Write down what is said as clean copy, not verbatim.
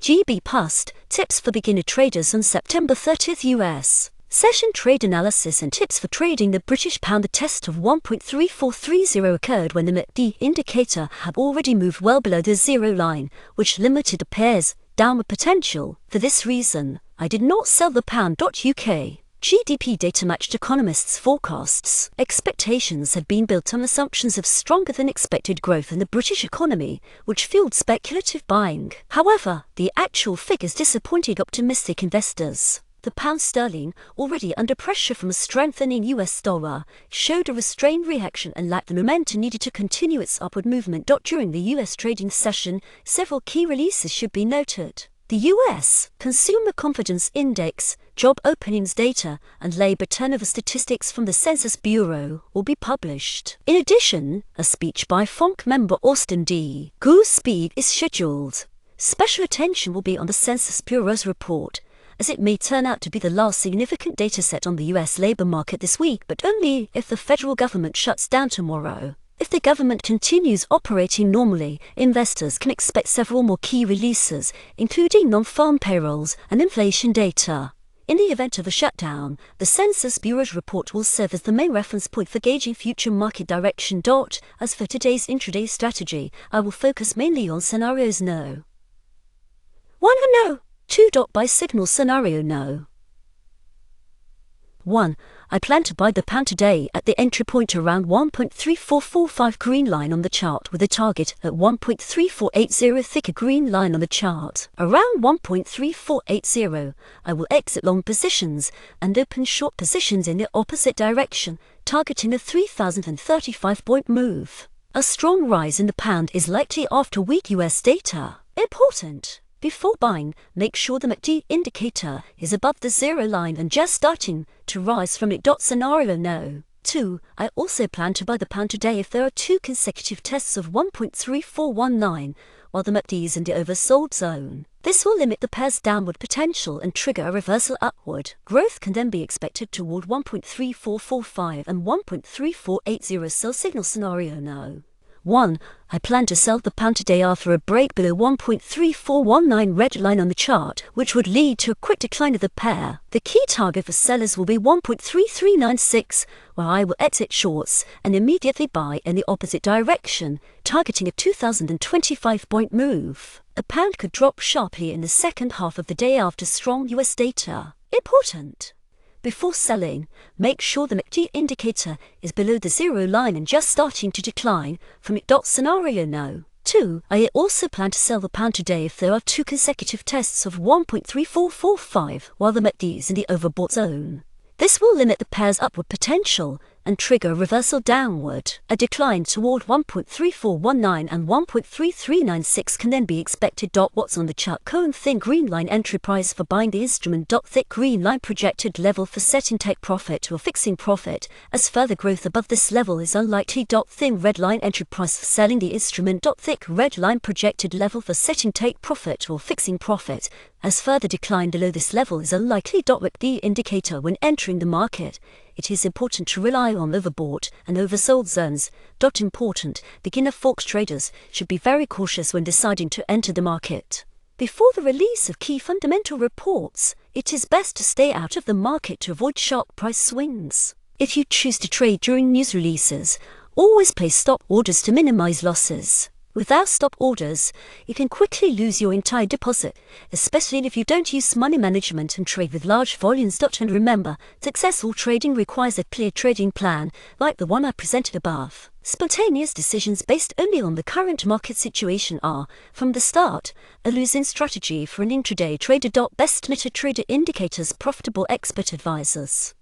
GBPUSD, tips for beginner traders on September 30th US. Session trade analysis and tips for trading the British pound. The test of 1.3430 occurred when the MACD indicator had already moved well below the zero line, which limited the pair's downward potential. For this reason, I did not sell the pound.uk. GDP data matched economists' forecasts. Expectations had been built on assumptions of stronger than expected growth in the British economy, which fueled speculative buying. However, the actual figures disappointed optimistic investors. The pound sterling, already under pressure from a strengthening US dollar, showed a restrained reaction and lacked the momentum needed to continue its upward movement. During the US trading session, several key releases should be noted. The US Consumer Confidence Index, job openings data, and labor turnover statistics from the Census Bureau will be published. In addition, a speech by FONC member Austin D. Goodspeed is scheduled. Special attention will be on the Census Bureau's report, as it may turn out to be the last significant dataset on the US labor market this week, but only if the federal government shuts down tomorrow. If the government continues operating normally, investors can expect several more key releases, including non-farm payrolls and inflation data. In the event of a shutdown, the Census Bureau's report will serve as the main reference point for gauging future market direction. As for today's intraday strategy, I will focus mainly on scenarios no. 1. No. 2. Buy signal scenario no. 1. I plan to buy the pound today at the entry point around 1.3445 green line on the chart, with a target at 1.3480 thicker green line on the chart. Around 1.3480, I will exit long positions and open short positions in the opposite direction, targeting a 3,035-point move. A strong rise in the pound is likely after weak US data. Important. Before buying, make sure the MACD indicator is above the zero line and just starting to rise from it. Scenario no. 2. I also plan to buy the pound today if there are two consecutive tests of 1.3419, while the MACD is in the oversold zone. This will limit the pair's downward potential and trigger a reversal upward. Growth can then be expected toward 1.3445 and 1.3480. Sell signal scenario no. 1. I plan to sell the pound today after a break below 1.3419 red line on the chart, which would lead to a quick decline of the pair. The key target for sellers will be 1.3396, where I will exit shorts and immediately buy in the opposite direction, targeting a 2,025-point move. A pound could drop sharply in the second half of the day after strong US data. Important. Before selling, make sure the MACD indicator is below the zero line and just starting to decline from it. Scenario no. 2. I also plan to sell the pound today if there are two consecutive tests of 1.3445 while the MACD is in the overbought zone. This will limit the pair's upward potential and trigger a reversal downward. A decline toward 1.3419 and 1.3396 can then be expected. What's on the chart? Thin green line entry price for buying the instrument. Thick green line projected level for setting take profit or fixing profit, as further growth above this level is unlikely. Thin red line entry price for selling the instrument. Thick red line projected level for setting take profit or fixing profit, as further decline below this level is unlikely. The indicator when entering the market. It is important to rely on overbought and oversold zones. Important, beginner forex traders should be very cautious when deciding to enter the market. Before the release of key fundamental reports, it is best to stay out of the market to avoid sharp price swings. If you choose to trade during news releases, always place stop orders to minimize losses. Without stop orders, you can quickly lose your entire deposit, especially if you don't use money management and trade with large volumes. And remember, successful trading requires a clear trading plan, like the one I presented above. Spontaneous decisions based only on the current market situation are, from the start, a losing strategy for an intraday trader. Best method trader indicators. Profitable expert advisors.